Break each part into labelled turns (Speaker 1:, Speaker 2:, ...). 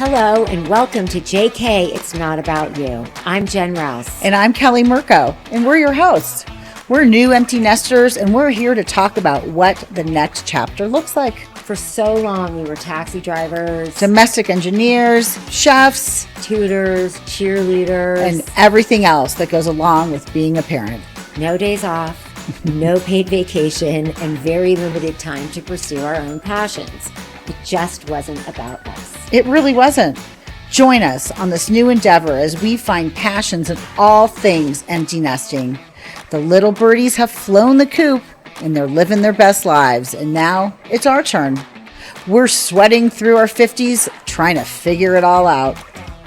Speaker 1: Hello and welcome to JK It's Not About You. I'm Jen Rouse.
Speaker 2: And I'm Kelly Mirko, and we're your hosts. We're new empty nesters, and we're here to talk about what the next chapter looks like.
Speaker 1: For so long, we were taxi drivers,
Speaker 2: Domestic engineers, chefs,
Speaker 1: tutors, cheerleaders,
Speaker 2: and everything else that goes along with being a parent.
Speaker 1: No days off, no paid vacation, and very limited time to pursue our own passions. It just wasn't about us.
Speaker 2: It really wasn't. Join us on this new endeavor as we find passions in all things empty nesting. The little birdies have flown the coop and they're living their best lives, and now it's our turn. We're sweating through our 50s trying to figure it all out.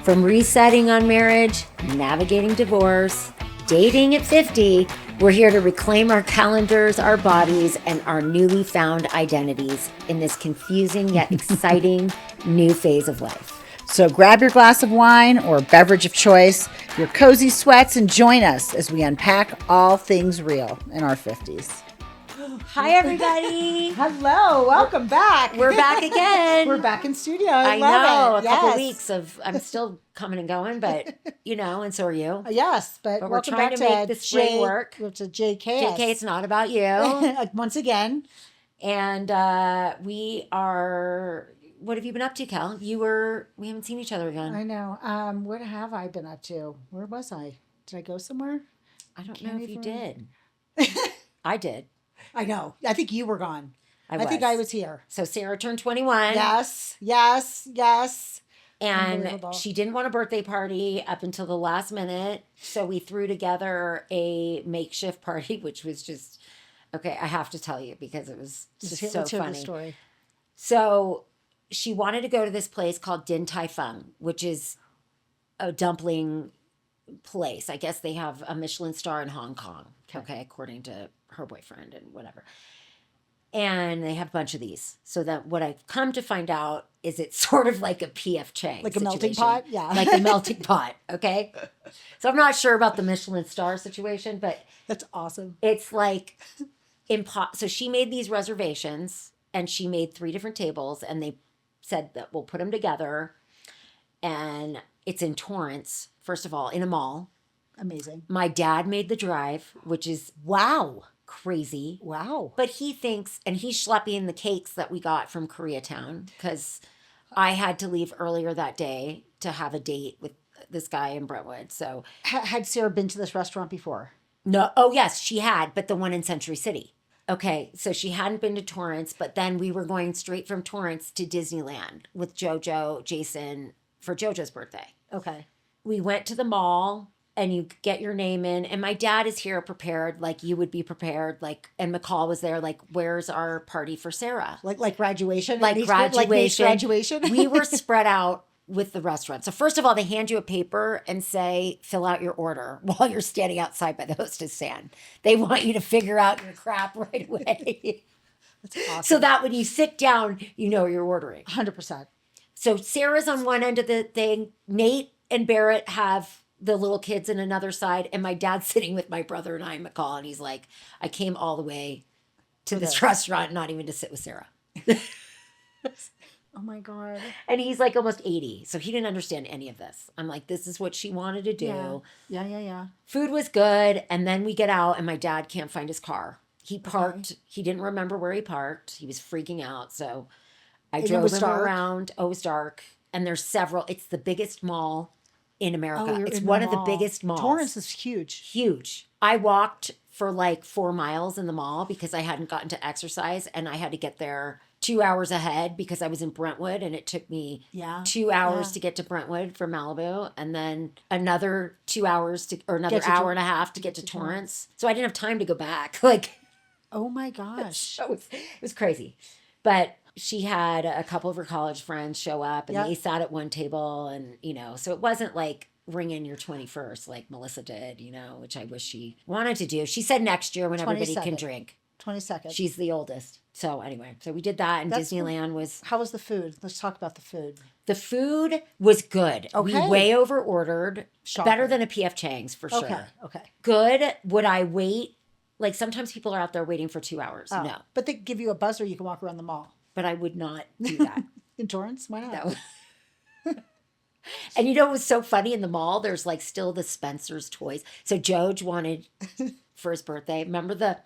Speaker 1: From resetting on marriage, navigating divorce, dating at 50, we're here to reclaim our calendars, our bodies, and our newly found identities in this confusing yet exciting new phase of life.
Speaker 2: So grab your glass of wine or beverage of choice, your cozy sweats, and join us as we unpack all things real in our 50s.
Speaker 1: Hi, everybody.
Speaker 2: Hello, welcome back.
Speaker 1: We're back again.
Speaker 2: We're back in studio.
Speaker 1: I
Speaker 2: love
Speaker 1: know,
Speaker 2: it.
Speaker 1: a couple
Speaker 2: Yes.
Speaker 1: weeks of, I'm still coming and going, but, and so are you.
Speaker 2: Yes, but
Speaker 1: But we're
Speaker 2: welcome
Speaker 1: trying
Speaker 2: back
Speaker 1: to make this brain work.
Speaker 2: To JK.
Speaker 1: JK, it's not about you.
Speaker 2: Once again.
Speaker 1: And we are, what have you been up to, Cal? We haven't seen each other again.
Speaker 2: I know. What have I been up to? Where was I? Did I go somewhere?
Speaker 1: I don't know if you did.
Speaker 2: did.
Speaker 1: I did.
Speaker 2: I know. I think you were gone.
Speaker 1: I
Speaker 2: think I was here.
Speaker 1: So Sarah turned 21.
Speaker 2: Yes.
Speaker 1: And she didn't want a birthday party up until the last minute. So we threw together a makeshift party, which was just, okay, I have to tell you because it was just so
Speaker 2: Let's hear the
Speaker 1: funny.
Speaker 2: story.
Speaker 1: So she wanted to go to this place called Din Tai Fung, which is a dumpling place. I guess they have a Michelin star in Hong Kong, okay, according to her boyfriend and whatever. And they have a bunch of these. So that what I've come to find out is it's sort of like a PF Chang
Speaker 2: Like
Speaker 1: situation.
Speaker 2: a melting pot? Yeah.
Speaker 1: Like a melting pot, okay? So I'm not sure about the Michelin star situation, but
Speaker 2: That's awesome.
Speaker 1: it's like, so she made these reservations and she made 3 different tables and they said that we'll put them together. And it's in Torrance, first of all, in a mall.
Speaker 2: Amazing.
Speaker 1: My dad made the drive, which is crazy.
Speaker 2: Wow.
Speaker 1: But he thinks, and he's schlepping the cakes that we got from Koreatown because I had to leave earlier that day to have a date with this guy in Brentwood. So
Speaker 2: Had Sarah been to this restaurant before?
Speaker 1: no, oh yes, she had, but the one in Century City. Okay, so she hadn't been to Torrance, but then we were going straight from Torrance to Disneyland with Jason, for JoJo's birthday.
Speaker 2: Okay.
Speaker 1: We went to the mall and you get your name in, and my dad is here prepared like you would be prepared, like, and McCall was there like, where's our party for Sarah?
Speaker 2: Like graduation?
Speaker 1: Like graduation.
Speaker 2: Like Nate's graduation?
Speaker 1: We were spread out with the restaurant. So first of all, they hand you a paper and say, fill out your order while you're standing outside by the hostess stand. They want you to figure out your crap right away.
Speaker 2: That's awesome.
Speaker 1: So that when you sit down, you know you're ordering.
Speaker 2: 100%.
Speaker 1: So Sarah's on one end of the thing. Nate and Barrett have the little kids in another side. And my dad's sitting with my brother and I, McCall. And he's like, I came all the way to this restaurant, not even to sit with Sarah.
Speaker 2: Oh my God.
Speaker 1: And he's like almost 80. So he didn't understand any of this. I'm like, this is what she wanted to do.
Speaker 2: Yeah.
Speaker 1: Food was good. And then we get out and my dad can't find his car. He parked. Okay. He didn't remember where he parked. He was freaking out. So I drove him around. Oh, it was dark. And there's several. It's the biggest mall in America. It's one of the biggest malls.
Speaker 2: Torrance is huge.
Speaker 1: Huge. I walked for like 4 miles in the mall because I hadn't gotten to exercise and I had to get there 2 hours ahead because I was in Brentwood and it took me 2 hours to get to Brentwood from Malibu and then another 2 hours or another hour and a half to get to Torrance. So I didn't have time to go back. Like,
Speaker 2: oh my gosh.
Speaker 1: It was crazy. But she had a couple of her college friends show up and they sat at one table and, so it wasn't like ring in your 21st like Melissa did, which I wish she wanted to do. She said next year when everybody can drink.
Speaker 2: 22nd.
Speaker 1: She's the oldest. So anyway, so we did that and Disneyland was...
Speaker 2: How was the food? Let's talk about the food.
Speaker 1: The food was good. Okay. We way over ordered. Better than a PF Chang's for sure.
Speaker 2: Okay.
Speaker 1: Good. Would I wait? Like sometimes people are out there waiting for 2 hours.
Speaker 2: Oh,
Speaker 1: no.
Speaker 2: But they give you a buzzer, you can walk around the mall.
Speaker 1: But I would not do that.
Speaker 2: In Torrance? Why not?
Speaker 1: No. And you know, it was so funny in the mall. There's like still the Spencer's toys. So Joge wanted for his birthday. Remember the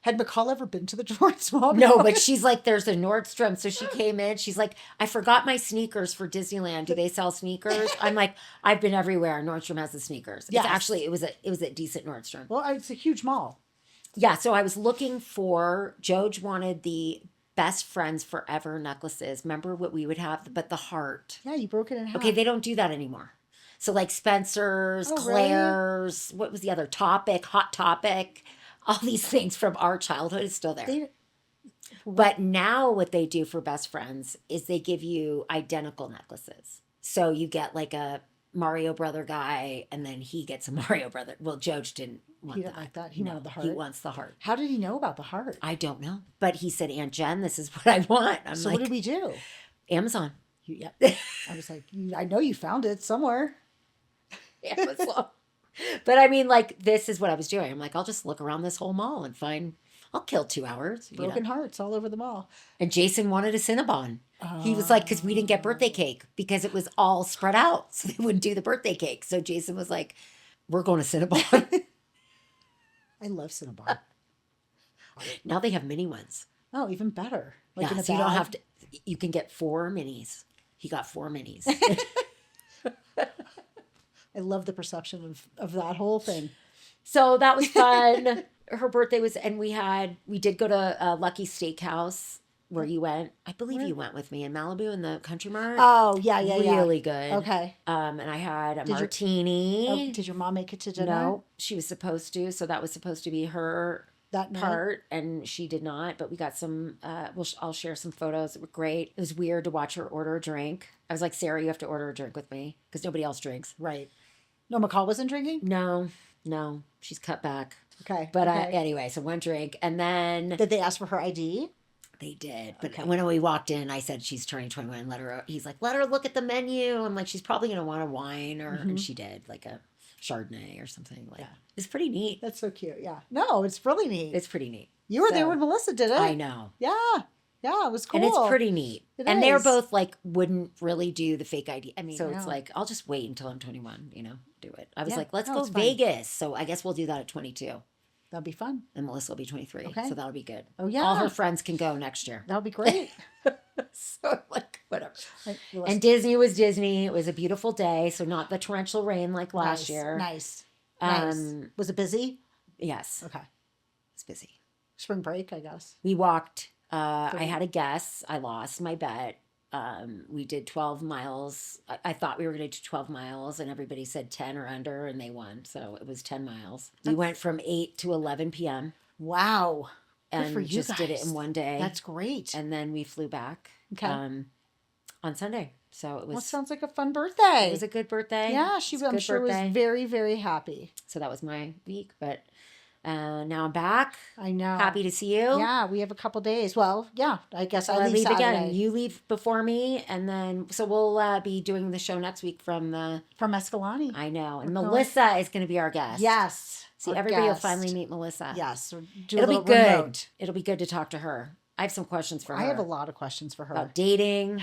Speaker 2: Had McCall ever been to the Torrance Mall?
Speaker 1: no, but she's like, there's a Nordstrom. So she came in. She's like, I forgot my sneakers for Disneyland. Do they sell sneakers? I'm like, I've been everywhere. Nordstrom has the sneakers.
Speaker 2: Yes.
Speaker 1: It's actually it was a decent Nordstrom.
Speaker 2: Well, it's a huge mall.
Speaker 1: Yeah. So I was looking for Joge wanted the best friends forever necklaces. Remember what we would have, but the heart.
Speaker 2: Yeah, you broke it in half.
Speaker 1: Okay, they don't do that anymore. So like Spencer's,
Speaker 2: Oh, really?
Speaker 1: Claire's, what was the other Topic, Hot Topic, all these things from our childhood is still there.
Speaker 2: They,
Speaker 1: But now what they do for best friends is they give you identical necklaces. So you get like a Mario brother guy, and then he gets a Mario brother. Well, Joge didn't want
Speaker 2: He
Speaker 1: that.
Speaker 2: didn't like that. He wanted the heart.
Speaker 1: He wants the heart.
Speaker 2: how did he know about the heart?
Speaker 1: I don't know. But he said, Aunt Jen, this is what I want. I'm
Speaker 2: So
Speaker 1: like,
Speaker 2: what did we do?
Speaker 1: Amazon.
Speaker 2: Yeah. I was like, I know you found it somewhere.
Speaker 1: Amazon. But I mean, like, this is what I was doing. I'm like, I'll just look around this whole mall and find, I'll kill 2 hours. You know?
Speaker 2: Broken hearts all over the mall.
Speaker 1: And Jason wanted a Cinnabon. He was like, because we didn't get birthday cake because it was all spread out. So they wouldn't do the birthday cake. So Jason was like, we're going to Cinnabon.
Speaker 2: I love Cinnabon.
Speaker 1: Now they have mini ones.
Speaker 2: Oh, even better. Like in
Speaker 1: Yeah,
Speaker 2: a
Speaker 1: so you don't
Speaker 2: bag.
Speaker 1: have to, you can get 4 minis. He got 4 minis.
Speaker 2: I love the perception of that whole thing.
Speaker 1: So that was fun. Her birthday was, and we did go to Lucky Steakhouse where you went. I believe
Speaker 2: Where?
Speaker 1: you went with me in Malibu in the Country Mart.
Speaker 2: Oh, yeah, yeah, yeah.
Speaker 1: Really good.
Speaker 2: Okay.
Speaker 1: And I had a
Speaker 2: Did you-
Speaker 1: martini.
Speaker 2: Oh, did your mom make it to dinner?
Speaker 1: No, she was supposed to. So that was supposed to be her
Speaker 2: That night?
Speaker 1: part, and she did not. But we got some. I'll share some photos. It were great. It was weird to watch her order a drink. I was like, Sarah, you have to order a drink with me because nobody else drinks.
Speaker 2: Right. No, McCall wasn't drinking?
Speaker 1: No, she's cut back.
Speaker 2: Okay.
Speaker 1: But
Speaker 2: okay.
Speaker 1: anyway, so one drink, and then
Speaker 2: Did they ask for her ID?
Speaker 1: they did. But
Speaker 2: Okay.
Speaker 1: when we walked in, I said she's turning 21. He's like, let her look at the menu. I'm like, she's probably gonna want a wine, and she did, like a Chardonnay or something. Like, it's pretty neat.
Speaker 2: That's so cute. Yeah. No, it's really neat.
Speaker 1: It's pretty neat.
Speaker 2: You were there
Speaker 1: So,
Speaker 2: when Melissa did it.
Speaker 1: I know.
Speaker 2: Yeah. Yeah, it was cool.
Speaker 1: And it's pretty neat.
Speaker 2: It
Speaker 1: and they're
Speaker 2: is.
Speaker 1: both like, wouldn't really do the fake ID. I mean, so it's
Speaker 2: No.
Speaker 1: like, I'll just wait until I'm 21, do it. I was
Speaker 2: Yeah.
Speaker 1: like, let's
Speaker 2: No,
Speaker 1: go
Speaker 2: it's fine.
Speaker 1: Vegas. So I guess we'll do that at 22.
Speaker 2: That'll be fun.
Speaker 1: And Melissa will be 23.
Speaker 2: Okay.
Speaker 1: So that'll be good.
Speaker 2: Oh, yeah.
Speaker 1: All her friends can go next year.
Speaker 2: That'll be great.
Speaker 1: So like, whatever.
Speaker 2: Well,
Speaker 1: And Disney was Disney. It was a beautiful day. So not the torrential rain like last
Speaker 2: nice,
Speaker 1: year.
Speaker 2: Nice. Nice.
Speaker 1: Um,
Speaker 2: Was it busy?
Speaker 1: Yes.
Speaker 2: Okay.
Speaker 1: It's busy.
Speaker 2: Spring break, I guess.
Speaker 1: We walked. I had a guess. I lost my bet. We did 12 miles. I thought we were going to do 12 miles, and everybody said 10 or under, and they won. So it was 10 miles. We went from 8 to 11 p.m.
Speaker 2: Wow. Good
Speaker 1: and
Speaker 2: for you
Speaker 1: just did it
Speaker 2: guys.
Speaker 1: in one day.
Speaker 2: That's great.
Speaker 1: And then we flew back
Speaker 2: Okay.
Speaker 1: on Sunday. So it
Speaker 2: Well,
Speaker 1: was,
Speaker 2: it sounds like a fun birthday.
Speaker 1: it was a good birthday.
Speaker 2: Yeah,
Speaker 1: It's a
Speaker 2: I'm
Speaker 1: good
Speaker 2: sure
Speaker 1: birthday.
Speaker 2: was very, very happy.
Speaker 1: So that was my week. But now I'm back.
Speaker 2: I know.
Speaker 1: Happy to see you.
Speaker 2: Yeah, we have a couple days. Well, yeah, I guess
Speaker 1: So
Speaker 2: I leave
Speaker 1: again.
Speaker 2: Saturday.
Speaker 1: You leave before me, and then so we'll be doing the show next week from the.
Speaker 2: From Escalante.
Speaker 1: I know, and
Speaker 2: We're going-
Speaker 1: Melissa is going to be our guest.
Speaker 2: Yes.
Speaker 1: See,
Speaker 2: our
Speaker 1: everybody will
Speaker 2: guest.
Speaker 1: finally meet Melissa.
Speaker 2: Yes. Do
Speaker 1: It'll
Speaker 2: a
Speaker 1: be
Speaker 2: little
Speaker 1: good.
Speaker 2: remote.
Speaker 1: It'll be good to talk to her. I have some questions for her.
Speaker 2: I have a lot of questions for her.
Speaker 1: about dating.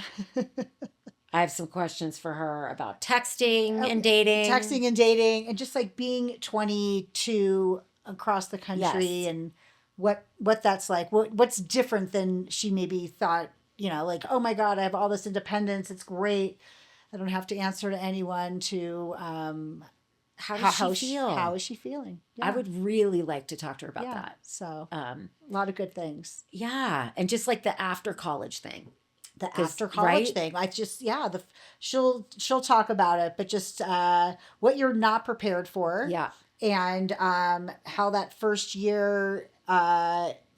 Speaker 1: I have some questions for her about texting and dating.
Speaker 2: Texting and dating and just like being 22 across the country
Speaker 1: Yes.
Speaker 2: and what that's like. What's different than she maybe thought, like, oh my God, I have all this independence. It's great. I don't have to answer to anyone to
Speaker 1: How does she feel?
Speaker 2: How is she feeling?
Speaker 1: I would really like to talk to her about
Speaker 2: Yeah.
Speaker 1: that.
Speaker 2: So a
Speaker 1: Um,
Speaker 2: lot of good things.
Speaker 1: yeah, and just like the after college thing.
Speaker 2: The
Speaker 1: 'Cause,
Speaker 2: after college
Speaker 1: right?
Speaker 2: thing. I just she'll talk about it, but just what you're not prepared for.
Speaker 1: Yeah.
Speaker 2: And how that first year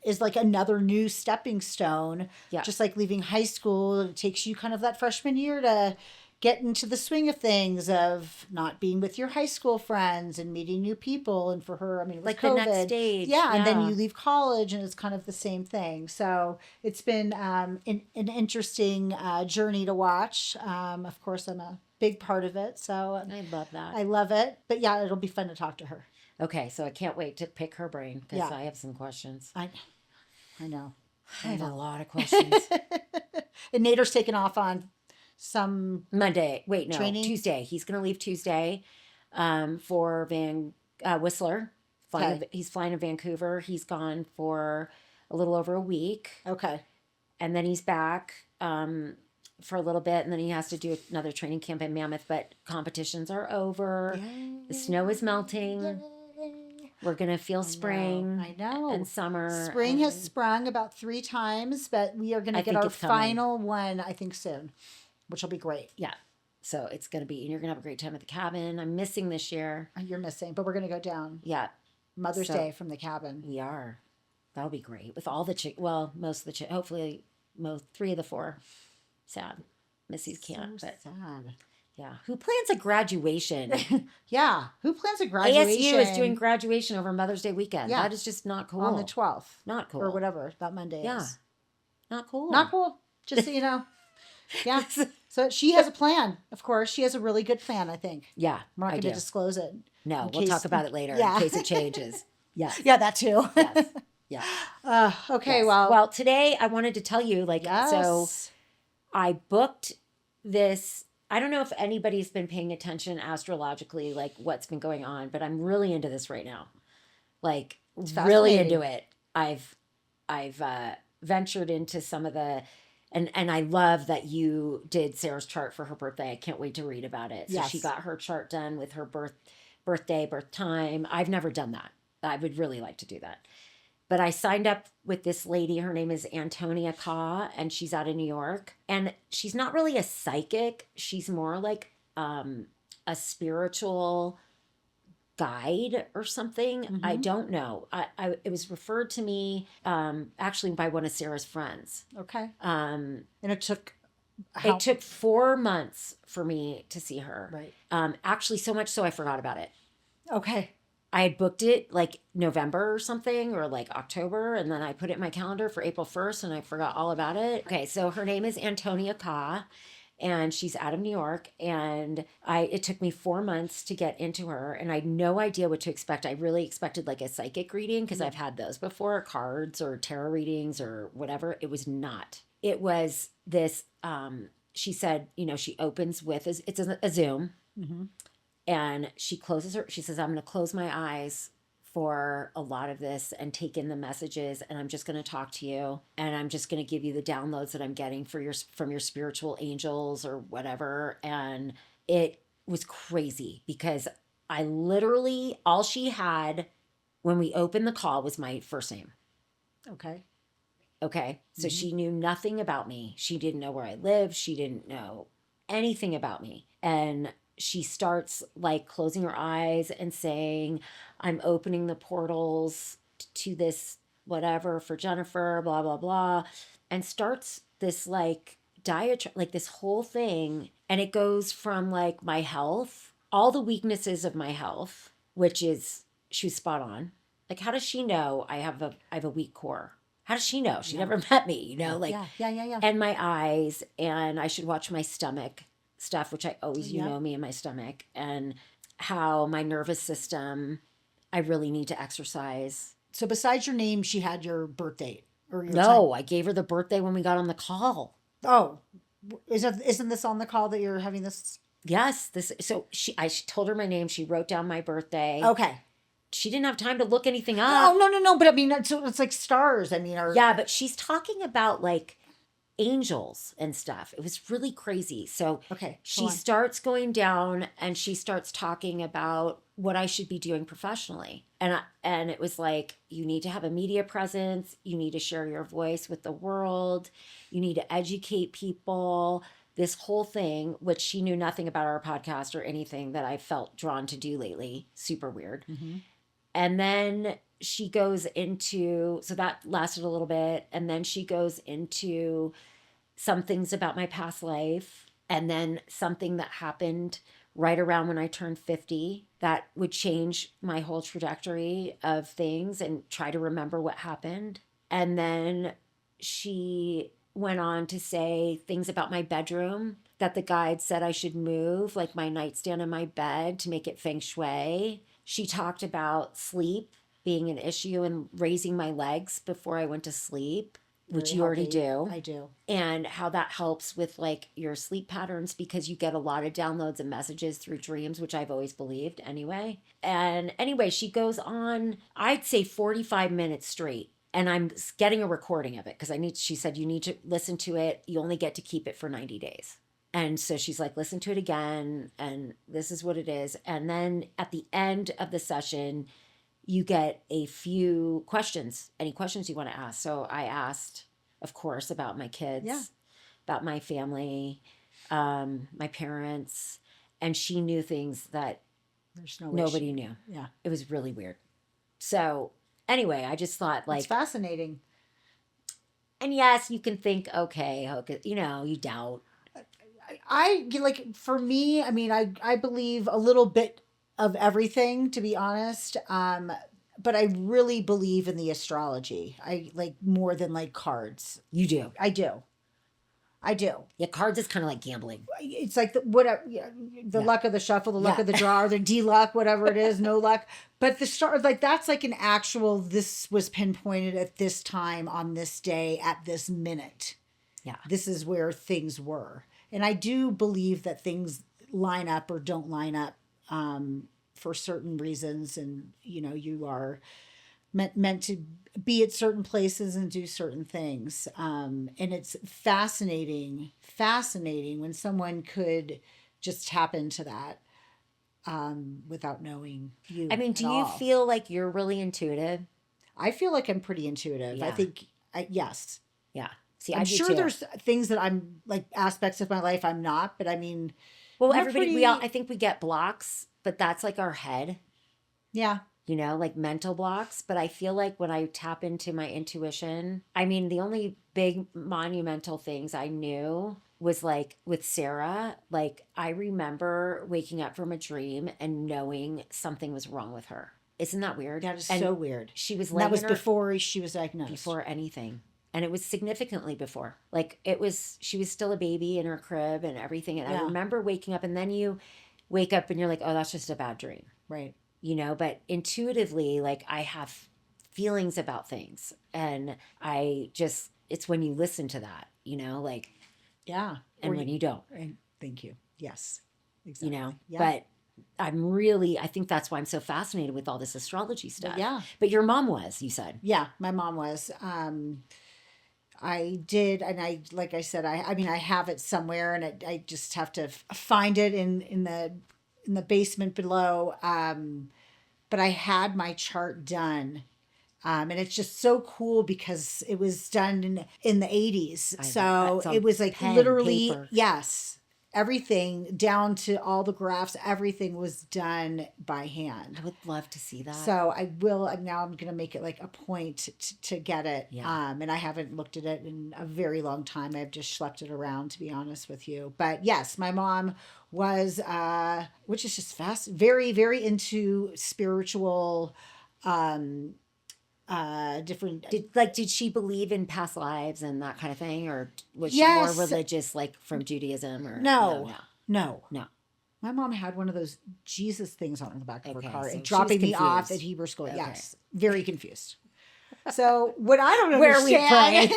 Speaker 2: is like another new stepping stone.
Speaker 1: Yeah.
Speaker 2: Just like leaving high school, it takes you kind of that freshman year to get into the swing of things of not being with your high school friends and meeting new people. And for her, I mean, it was
Speaker 1: Like
Speaker 2: COVID.
Speaker 1: the next stage.
Speaker 2: Yeah, and then
Speaker 1: Yeah.
Speaker 2: you leave college and it's kind of the same thing. So it's been an interesting journey to watch. Of course, I'm a big part of it. So
Speaker 1: I love that.
Speaker 2: I love it. But yeah, it'll be fun to talk to her.
Speaker 1: Okay, so I can't wait to pick her brain because
Speaker 2: Yeah.
Speaker 1: I have some questions.
Speaker 2: I know.
Speaker 1: I have a lot of questions.
Speaker 2: And Nader's taken off on some
Speaker 1: Monday. Wait, no,
Speaker 2: training?
Speaker 1: Tuesday. He's going to leave Tuesday for Whistler.
Speaker 2: Okay.
Speaker 1: He's flying to Vancouver. He's gone for a little over a week.
Speaker 2: Okay.
Speaker 1: And then he's back for a little bit. And then he has to do another training camp in Mammoth. But competitions are over.
Speaker 2: Yay.
Speaker 1: The snow is melting.
Speaker 2: Yay.
Speaker 1: We're going to feel spring.
Speaker 2: I know.
Speaker 1: And summer.
Speaker 2: Spring has sprung about 3 times, but we are going to get our final one, I think, soon, which will be great.
Speaker 1: Yeah. So it's going to be, and you're going to have a great time at the cabin. I'm missing this year.
Speaker 2: You're missing, but we're going to go down.
Speaker 1: Yeah.
Speaker 2: Mother's Day from the cabin.
Speaker 1: We are. That'll be great. With all the most of the hopefully 3 of the 4. Sad. Missy's can't.
Speaker 2: So
Speaker 1: but
Speaker 2: sad.
Speaker 1: Yeah. Who plans a graduation?
Speaker 2: Yeah. Who plans a graduation?
Speaker 1: ASU is doing graduation over Mother's Day weekend.
Speaker 2: Yeah.
Speaker 1: That is just not cool.
Speaker 2: On the 12th.
Speaker 1: Not cool.
Speaker 2: Or whatever that Monday
Speaker 1: yeah.
Speaker 2: is.
Speaker 1: Not cool.
Speaker 2: Not cool. Just so you know. Yeah. So she has a plan. Of course. She has a really good plan, I think.
Speaker 1: Yeah.
Speaker 2: I'm not going to disclose it.
Speaker 1: No. We'll talk about it later in case it changes. Yeah.
Speaker 2: Yeah, that too.
Speaker 1: Yes. Yeah.
Speaker 2: Okay.
Speaker 1: Yes. Well, today I wanted to tell you, so I booked this. I don't know if anybody's been paying attention astrologically, what's been going on, but I'm really into this right now. Really into it. I've ventured into some of the, and I love that you did Sarah's chart for her birthday. I can't wait to read about it. So she got her chart done with her birthday, birth time. I've never done that. I would really like to do that. But I signed up with this lady. Her name is Antonia Kha, and she's out of New York. And she's not really a psychic. She's more like a spiritual guide or something. Mm-hmm. I don't know. It was referred to me actually by one of Sarah's friends.
Speaker 2: Okay. And it took...
Speaker 1: It took 4 months for me to see her.
Speaker 2: Right.
Speaker 1: Actually, so much so I forgot about it.
Speaker 2: Okay.
Speaker 1: I had booked it November or something, or October, and then I put it in my calendar for April 1st, and I forgot all about it. Okay, so her name is Antonia Kha, and she's out of New York, and it took me 4 months to get into her, and I had no idea what to expect. I really expected a psychic reading, because I've had those before, cards or tarot readings or whatever. It was not. It was this, she said, she opens with, it's a Zoom. Mm-hmm. And she says, I'm going to close my eyes for a lot of this and take in the messages. And I'm just going to talk to you. And I'm just going to give you the downloads that I'm getting from your spiritual angels or whatever. And it was crazy because I literally, all she had when we opened the call was my first name.
Speaker 2: Okay.
Speaker 1: So she knew nothing about me. She didn't know where I lived. She didn't know anything about me. And she starts closing her eyes and saying, I'm opening the portals to this whatever for Jennifer, blah, blah, blah. And starts this diatribe, this whole thing. And it goes from my health, all the weaknesses of my health, which is, she was spot on. How does she know I have a weak core? How does she know? She never met me,
Speaker 2: Yeah.
Speaker 1: And my eyes, and I should watch my stomach stuff, which I always, me and my stomach, and how my nervous system, I really need to exercise.
Speaker 2: So besides your name, she had your birth date or your
Speaker 1: No,
Speaker 2: time?
Speaker 1: I gave her the birthday when we got on the call.
Speaker 2: Oh, isn't this on the call that you're having this?
Speaker 1: Yes, I told her my name. She wrote down my birthday.
Speaker 2: Okay.
Speaker 1: She didn't have time to look anything up.
Speaker 2: Oh, no. But I mean, it's like stars. I mean,
Speaker 1: yeah, but she's talking about angels and stuff. It was really crazy. So she starts going down and she starts talking about what I should be doing professionally. And it was you need to have a media presence. You need to share your voice with the world. You need to educate people. This whole thing, which she knew nothing about our podcast or anything that I felt drawn to do lately. Super weird. Mm-hmm. And then she goes into, so that lasted a little bit. And then she goes into some things about my past life. And then something that happened right around when I turned 50 that would change my whole trajectory of things and try to remember what happened. And then she went on to say things about my bedroom that the guide said I should move, my nightstand and my bed to make it feng shui. She talked about sleep being an issue and raising my legs before I went to sleep. which
Speaker 2: very
Speaker 1: you already
Speaker 2: healthy.
Speaker 1: do.
Speaker 2: I do.
Speaker 1: And how that helps with like your sleep patterns because you get a lot of downloads and messages through dreams, which I've always believed anyway. And anyway, she goes on, I'd say 45 minutes straight. And I'm getting a recording of it because she said, you need to listen to it. You only get to keep it for 90 days. And so she's like, listen to it again. And this is what it is. And then at the end of the session, you get a few questions, any questions you want to ask. So I asked, of course, about my kids, about my family, my parents. And she knew things that
Speaker 2: There's no way
Speaker 1: nobody knew.
Speaker 2: Yeah.
Speaker 1: It was really weird. So anyway, I just thought like,
Speaker 2: it's fascinating.
Speaker 1: and yes, you can think, okay, you doubt.
Speaker 2: I like, for me, I mean, I believe a little bit of everything, to be honest. But I really believe in the astrology. I like more than like cards.
Speaker 1: You do.
Speaker 2: I do.
Speaker 1: Yeah, cards is kind of like gambling.
Speaker 2: It's like the luck of the shuffle, the luck
Speaker 1: Yeah.
Speaker 2: of the draw, or the D luck, whatever it is, no luck. But the star, like that's like an actual, this was pinpointed at this time on this day at this minute.
Speaker 1: Yeah.
Speaker 2: This is where things were. And I do believe that things line up or don't line up for certain reasons. And, you are meant to be at certain places and do certain things. And it's fascinating when someone could just tap into that without knowing you.
Speaker 1: I mean, do you feel like you're really intuitive?
Speaker 2: I feel like I'm pretty intuitive.
Speaker 1: Yeah.
Speaker 2: I think, yes.
Speaker 1: Yeah. See,
Speaker 2: I'm
Speaker 1: I do
Speaker 2: sure
Speaker 1: too.
Speaker 2: there's things that I'm like aspects of my life I'm not, but I mean,
Speaker 1: well,
Speaker 2: we're
Speaker 1: everybody, I think we get blocks, but that's like our head,
Speaker 2: yeah.
Speaker 1: like mental blocks. But I feel like when I tap into my intuition, I mean, the only big monumental things I knew was like with Sarah, like I remember waking up from a dream and knowing something was wrong with her. Isn't that weird?
Speaker 2: That is
Speaker 1: And
Speaker 2: so weird.
Speaker 1: She was
Speaker 2: And that was
Speaker 1: laying in her-
Speaker 2: before she was diagnosed.
Speaker 1: before anything. And it was significantly before. Like she was still a baby in her crib and everything. And I
Speaker 2: Yeah.
Speaker 1: remember waking up, and then you wake up and you're like, oh, that's just a bad dream.
Speaker 2: Right.
Speaker 1: But intuitively, like I have feelings about things. And it's when you listen to that, like,
Speaker 2: Yeah.
Speaker 1: and when you don't,
Speaker 2: Thank you. Yes. Exactly. Yeah.
Speaker 1: But I think that's why I'm so fascinated with all this astrology stuff.
Speaker 2: Yeah.
Speaker 1: But your mom was, you said.
Speaker 2: Yeah, my mom was. I did, and like I said, I mean, I have it somewhere, and I just have to find it in the basement below. But I had my chart done, and it's just so cool because it was done in the 80s. So it was like
Speaker 1: pen,
Speaker 2: literally,
Speaker 1: paper.
Speaker 2: yes, everything down to all the graphs, everything was done by hand.
Speaker 1: I would love to see that.
Speaker 2: So I will, now I'm going to make it like a point to get it.
Speaker 1: Yeah.
Speaker 2: And I haven't looked at it in a very long time. I've just schlepped it around, to be honest with you. But yes, my mom was, which is just very, very into spiritual, different.
Speaker 1: Did she believe in past lives and that kind of thing, or was she
Speaker 2: Yes.
Speaker 1: more religious, like from Judaism? Or
Speaker 2: No.
Speaker 1: no.
Speaker 2: My mom had one of those Jesus things on the back of
Speaker 1: Okay,
Speaker 2: her car,
Speaker 1: so she
Speaker 2: dropping
Speaker 1: was
Speaker 2: me off
Speaker 1: confused.
Speaker 2: at Hebrew school.
Speaker 1: Okay.
Speaker 2: Yes, very confused. So what I don't
Speaker 1: Where are we
Speaker 2: understand,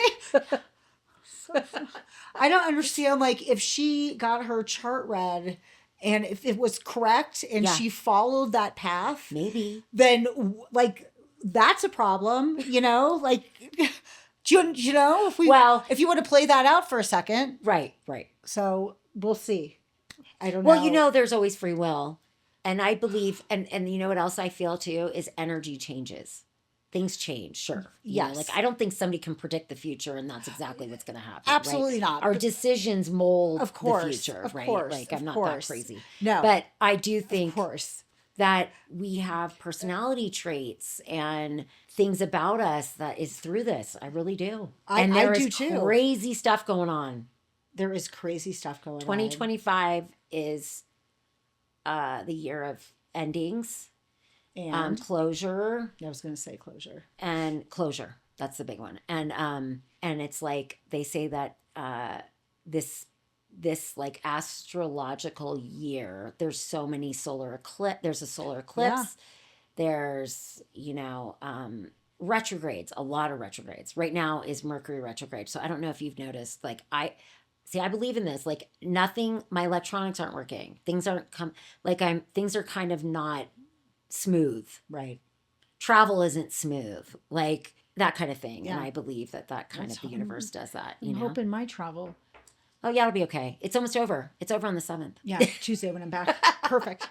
Speaker 2: I don't understand, like if she got her chart read and if it was correct and
Speaker 1: Yeah.
Speaker 2: she followed that path,
Speaker 1: Maybe.
Speaker 2: then like that's a problem, like. Do you know if if you want to play that out for a second?
Speaker 1: Right.
Speaker 2: So we'll see. I don't know.
Speaker 1: Well, there's always free will. And I believe, and you know what else I feel too, is energy changes. Things change, sure.
Speaker 2: Yes.
Speaker 1: Like I don't think somebody can predict the future and that's exactly what's going to happen.
Speaker 2: Absolutely
Speaker 1: right?
Speaker 2: not.
Speaker 1: Our decisions mold
Speaker 2: Of course,
Speaker 1: the future,
Speaker 2: of
Speaker 1: right?
Speaker 2: course,
Speaker 1: Like
Speaker 2: of
Speaker 1: I'm not
Speaker 2: course.
Speaker 1: that crazy.
Speaker 2: No.
Speaker 1: But I do
Speaker 2: Of
Speaker 1: think
Speaker 2: course.
Speaker 1: that we have personality traits and things about us that is through this. I really do.
Speaker 2: I
Speaker 1: there
Speaker 2: do
Speaker 1: is
Speaker 2: too.
Speaker 1: crazy stuff going on.
Speaker 2: There is crazy stuff going on.
Speaker 1: 2025 is the year of endings,
Speaker 2: And
Speaker 1: closure,
Speaker 2: I was going to say closure.
Speaker 1: and closure. That's the big one. And it's like they say that this like astrological year, there's so many solar eclipse. There's a solar eclipse.
Speaker 2: Yeah.
Speaker 1: There's retrogrades, a lot of retrogrades. Right now is Mercury retrograde. So I don't know if you've noticed, like I believe in this. Like nothing, my electronics aren't working. Things aren't things are kind of not smooth.
Speaker 2: Right.
Speaker 1: Travel isn't smooth. Like that kind of thing.
Speaker 2: Yeah.
Speaker 1: And I believe that kind of the universe does that,
Speaker 2: I'm hoping my travel.
Speaker 1: Oh yeah, it'll be okay. It's almost over. It's over on the 7th.
Speaker 2: Yeah, Tuesday when I'm back. Perfect.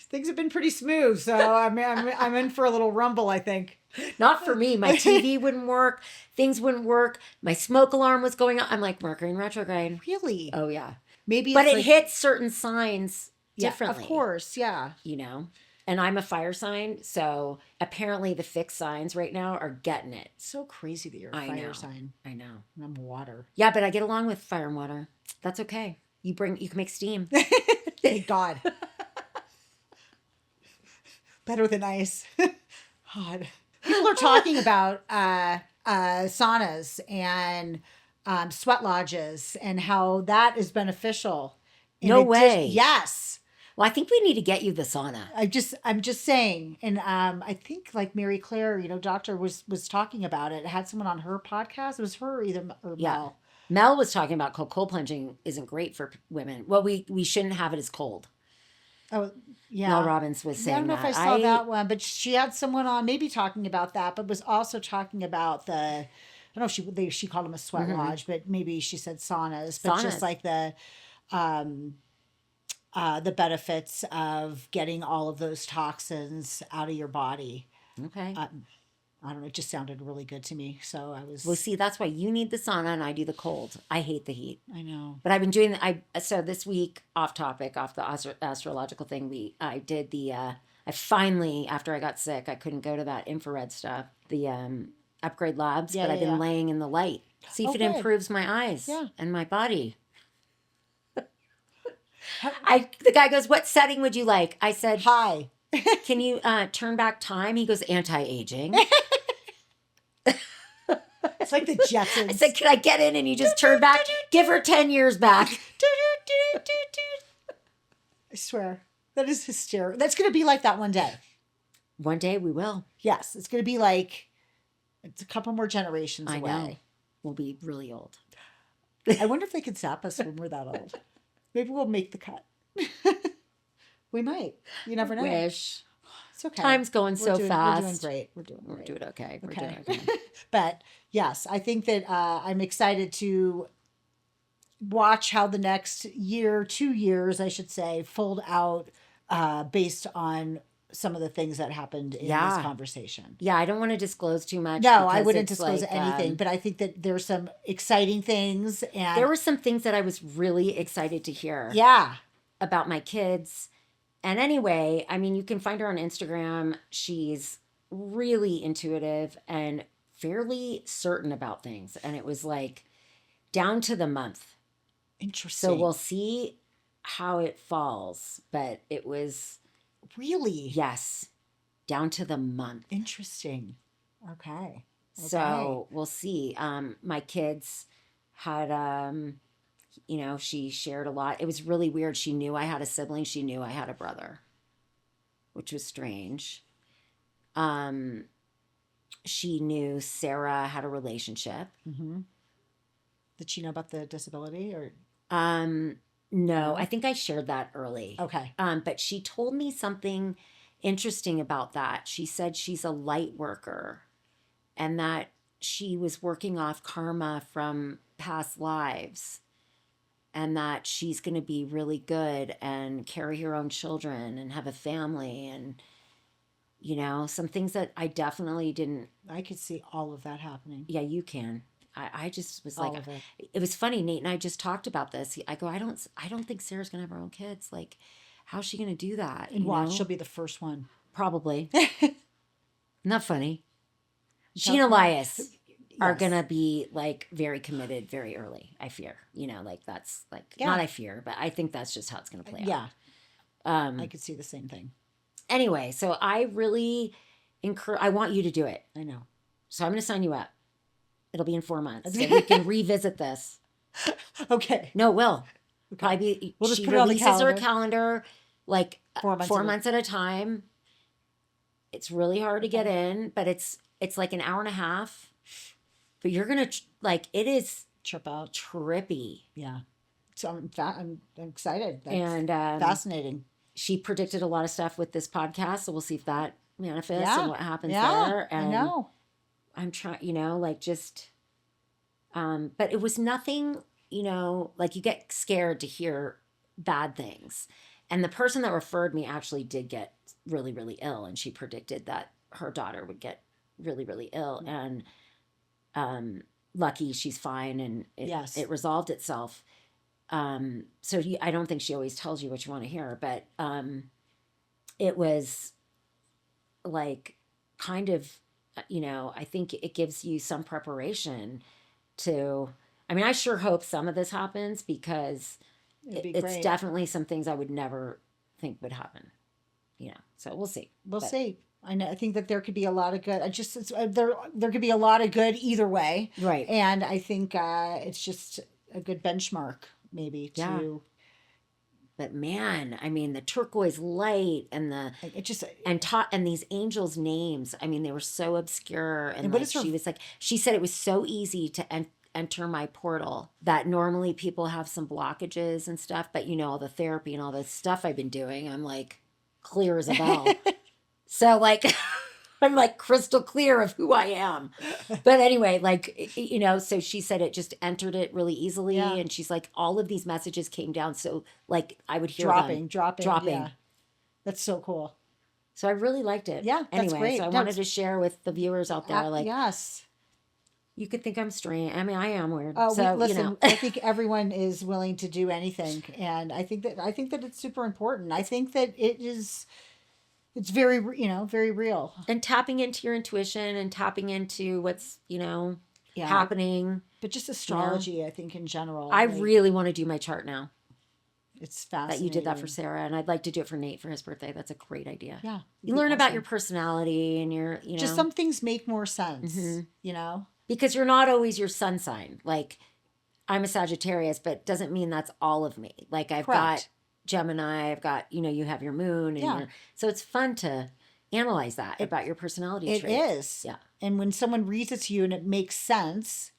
Speaker 2: Things have been pretty smooth, so I'm in for a little rumble, I think.
Speaker 1: Not for me. My TV wouldn't work. Things wouldn't work. My smoke alarm was going on. I'm like, Mercury in retrograde.
Speaker 2: Really?
Speaker 1: Oh yeah.
Speaker 2: Maybe,
Speaker 1: but it hits certain signs
Speaker 2: yeah,
Speaker 1: differently.
Speaker 2: Of course, yeah.
Speaker 1: And I'm a fire sign, so apparently the fixed signs right now are getting it.
Speaker 2: It's so crazy that you're a fire sign.
Speaker 1: I know.
Speaker 2: And I'm water.
Speaker 1: Yeah, but I get along with fire and water. That's okay. You can make steam.
Speaker 2: Thank God. Better than ice. God. People are talking about saunas and sweat lodges and how that is beneficial.
Speaker 1: No way.
Speaker 2: Yes.
Speaker 1: Well, I think we need to get you the sauna.
Speaker 2: I'm just saying, and I think like Mary Claire, doctor was talking about it. Had someone on her podcast. It was her or Mel.
Speaker 1: Mel was talking about cold plunging isn't great for women. Well, we shouldn't have it as cold.
Speaker 2: Oh, yeah.
Speaker 1: Mel Robbins was saying that.
Speaker 2: I don't know if I saw that one, but she had someone on maybe talking about that, but was also talking about I don't know if she called them a sweat lodge, but maybe she said saunas. But just like the benefits of getting all of those toxins out of your body.
Speaker 1: Okay.
Speaker 2: I don't know. It just sounded really good to me. So I was.
Speaker 1: Well, see, that's why you need the sauna and I do the cold. I hate the heat.
Speaker 2: I know.
Speaker 1: But I've been doing. So this week, off topic, off the astrological thing, I did the. I finally, after I got sick, I couldn't go to that infrared stuff, the Upgrade Labs. But I've been laying in the light. See if it improves my eyes and my body. The guy goes, "What setting would you like?" I said,
Speaker 2: "Hi."
Speaker 1: Can you turn back time? He goes, "Anti-aging."
Speaker 2: It's like the Jetsons.
Speaker 1: I said, "Can I get in and you just turn back? Give her 10 years back."
Speaker 2: I swear. That is hysterical. That's going to be like that one day.
Speaker 1: One day we will.
Speaker 2: Yes. It's going to be like, it's a couple more generations away.
Speaker 1: I know. We'll be really old.
Speaker 2: I wonder if they can stop us when we're that old. Maybe we'll make the cut. We might. You never know.
Speaker 1: Wish.
Speaker 2: It's okay.
Speaker 1: Time's going so fast.
Speaker 2: We're doing great. We're doing
Speaker 1: okay. We're
Speaker 2: okay.
Speaker 1: doing okay.
Speaker 2: But yes, I think that I'm excited to watch how the next 2 years, I should say, fold out based on some of the things that happened in this conversation.
Speaker 1: Yeah, I don't want to disclose too much.
Speaker 2: No, I wouldn't disclose anything, but I think that there's some exciting things. And
Speaker 1: there were some things that I was really excited to hear.
Speaker 2: Yeah.
Speaker 1: About my kids. And anyway, I mean, you can find her on Instagram. She's really intuitive and fairly certain about things. And it was like down to the month.
Speaker 2: Interesting.
Speaker 1: So we'll see how it falls. But it was...
Speaker 2: Really?
Speaker 1: Yes. Down to the month.
Speaker 2: Interesting. Okay.
Speaker 1: So we'll see. My kids had... she shared a lot. It was really weird. She knew I had a sibling. She knew I had a brother, which was strange. She knew Sarah had a relationship.
Speaker 2: Mm-hmm. Did she know about the disability or?
Speaker 1: No, I think I shared that early.
Speaker 2: Okay.
Speaker 1: But she told me something interesting about that. She said she's a light worker and that she was working off karma from past lives. And that she's going to be really good and carry her own children and have a family and, some things that I definitely didn't.
Speaker 2: I could see all of that happening.
Speaker 1: Yeah, you can. I just was
Speaker 2: all
Speaker 1: like,
Speaker 2: of it.
Speaker 1: It was funny. Nate and I just talked about this. I go, I don't think Sarah's going to have her own kids. Like, how's she going to do that?
Speaker 2: And watch, she'll be the first one.
Speaker 1: Probably. Not funny. She and Elias are going to be like very committed very early, I fear. That's like, not I fear, but I think that's just how it's going to play out.
Speaker 2: Yeah. I could see the same thing.
Speaker 1: Anyway, so I really I want you to do it.
Speaker 2: I know.
Speaker 1: So I'm going to sign you up. It'll be in 4 months. So we can revisit this.
Speaker 2: Okay.
Speaker 1: No, it will. Probably be,
Speaker 2: we'll just put it on the calendar.
Speaker 1: Her calendar like
Speaker 2: 4 months,
Speaker 1: 4 months at a time. It's really hard to get in, but it's like an hour and a half. But you're gonna like it is
Speaker 2: Trip out.
Speaker 1: trippy.
Speaker 2: Yeah. So I'm excited. That's
Speaker 1: And
Speaker 2: fascinating.
Speaker 1: she predicted a lot of stuff with this podcast, so we'll see if that manifests
Speaker 2: Yeah.
Speaker 1: and what happens
Speaker 2: Yeah.
Speaker 1: there. And
Speaker 2: I know.
Speaker 1: I'm trying, like just, but it was nothing, like you get scared to hear bad things. And the person that referred me actually did get really, really ill, and she predicted that her daughter would get really, really ill. And lucky she's fine, and it resolved itself. So I don't think she always tells you what you want to hear, but it was like kind of, I think it gives you some preparation to, I mean, I sure hope some of this happens because it's definitely some things I would never think would happen, so we'll see.
Speaker 2: We'll see. I know. I think that there could be a lot of good. There could be a lot of good either way.
Speaker 1: Right.
Speaker 2: And I think it's just a good benchmark maybe to.
Speaker 1: Yeah. But man, I mean, the turquoise light and and these angels' names. I mean, they were so obscure, and like, she said it was so easy to enter my portal that normally people have some blockages and stuff. But all the therapy and all the stuff I've been doing, I'm like clear as a bell. So like, I'm like crystal clear of who I am. But anyway, like, so she said it just entered it really easily. Yeah. And she's like, all of these messages came down. So like I would hear
Speaker 2: dropping.
Speaker 1: Yeah.
Speaker 2: That's so cool.
Speaker 1: So I really liked it.
Speaker 2: Yeah. That's
Speaker 1: anyway,
Speaker 2: great.
Speaker 1: So I wanted to share with the viewers out there. Like,
Speaker 2: yes.
Speaker 1: You could think I'm strange. I mean, I am weird.
Speaker 2: So listen, I think everyone is willing to do anything. And I think that it's super important. I think that it's very, very real.
Speaker 1: And tapping into your intuition and tapping into what's, happening.
Speaker 2: But just astrology, I think in general.
Speaker 1: I really want to do my chart now.
Speaker 2: It's fascinating.
Speaker 1: That you did that for Sarah, and I'd like to do it for Nate for his birthday. That's a great idea.
Speaker 2: Yeah.
Speaker 1: You learn about your personality and your,
Speaker 2: Just some things make more sense,
Speaker 1: Because you're not always your sun sign. Like, I'm a Sagittarius, but doesn't mean that's all of me. Like, I've got Gemini, I've got, you have your moon. And so it's fun to analyze that about your personality traits.
Speaker 2: It is. Yeah. And when someone reads it to you and it makes sense,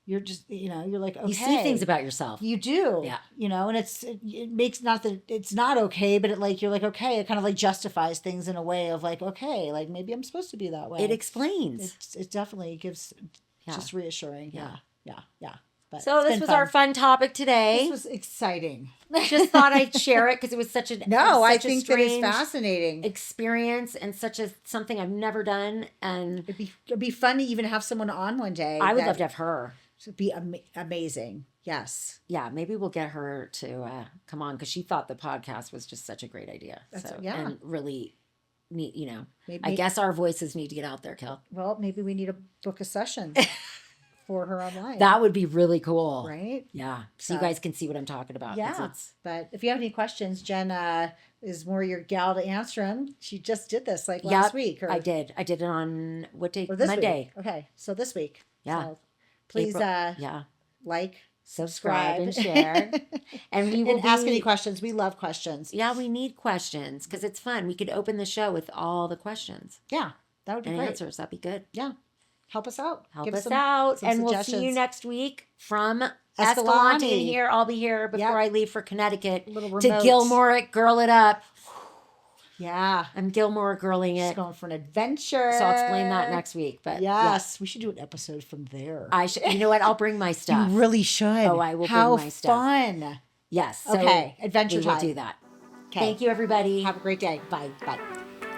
Speaker 2: you're just, you're like, okay.
Speaker 1: You see things about yourself.
Speaker 2: You do.
Speaker 1: Yeah.
Speaker 2: And it makes not that it's not okay, but you're like, okay, it kind of like justifies things in a way of like, okay, like maybe I'm supposed to be that way.
Speaker 1: It explains.
Speaker 2: It definitely gives just reassuring. Yeah. But
Speaker 1: so this was our fun topic today.
Speaker 2: This was exciting.
Speaker 1: Just thought I'd share it because it was such a
Speaker 2: I think that it's fascinating
Speaker 1: experience and something I've never done. And
Speaker 2: it'd be fun to even have someone on one day.
Speaker 1: I would love to have her.
Speaker 2: It'd be amazing. Yes.
Speaker 1: Yeah, maybe we'll get her to come on because she thought the podcast was just such a great idea. And really neat. Maybe, I guess our voices need to get out there, Kel.
Speaker 2: Well, maybe we need to book a session. For her online.
Speaker 1: That would be really cool.
Speaker 2: Right?
Speaker 1: Yeah. So you guys can see what I'm talking about.
Speaker 2: Yeah. But if you have any questions, Jen is more your gal to answer them. She just did this last week.
Speaker 1: I did. I did it on what day?
Speaker 2: Monday. Week. Okay. So this week.
Speaker 1: Yeah.
Speaker 2: So please like,
Speaker 1: subscribe and share. And we will
Speaker 2: ask any questions. We love questions.
Speaker 1: Yeah, we need questions because it's fun. We could open the show with all the questions.
Speaker 2: Yeah. That would be great.
Speaker 1: Answers. That'd be good.
Speaker 2: Yeah. Help us out.
Speaker 1: Help us out. And we'll see you next week from Escalante here. I'll be here before I leave for Connecticut to Gilmore it, girl it up.
Speaker 2: Yeah.
Speaker 1: I'm Gilmore girling it.
Speaker 2: Just going for an adventure.
Speaker 1: So I'll explain that next week. But
Speaker 2: yes, we should do an episode from there.
Speaker 1: I should. You know what? I'll bring my stuff.
Speaker 2: You really should.
Speaker 1: Oh, I will bring my stuff.
Speaker 2: How fun.
Speaker 1: Yes.
Speaker 2: So adventure time.
Speaker 1: We'll do that. Okay. Thank you, everybody.
Speaker 2: Have a great day.
Speaker 1: Bye. Bye.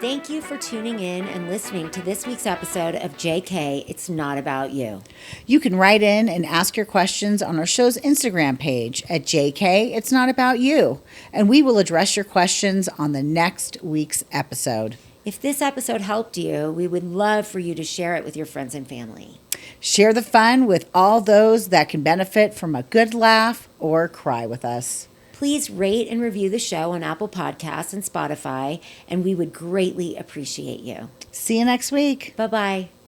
Speaker 1: Thank you for tuning in and listening to this week's episode of JK, It's Not About You.
Speaker 2: You can write in and ask your questions on our show's Instagram page at JK, It's Not About You, and we will address your questions on the next week's episode.
Speaker 1: If this episode helped you, we would love for you to share it with your friends and family.
Speaker 2: Share the fun with all those that can benefit from a good laugh or cry with us.
Speaker 1: Please rate and review the show on Apple Podcasts and Spotify, and we would greatly appreciate you.
Speaker 2: See you next week.
Speaker 1: Bye-bye.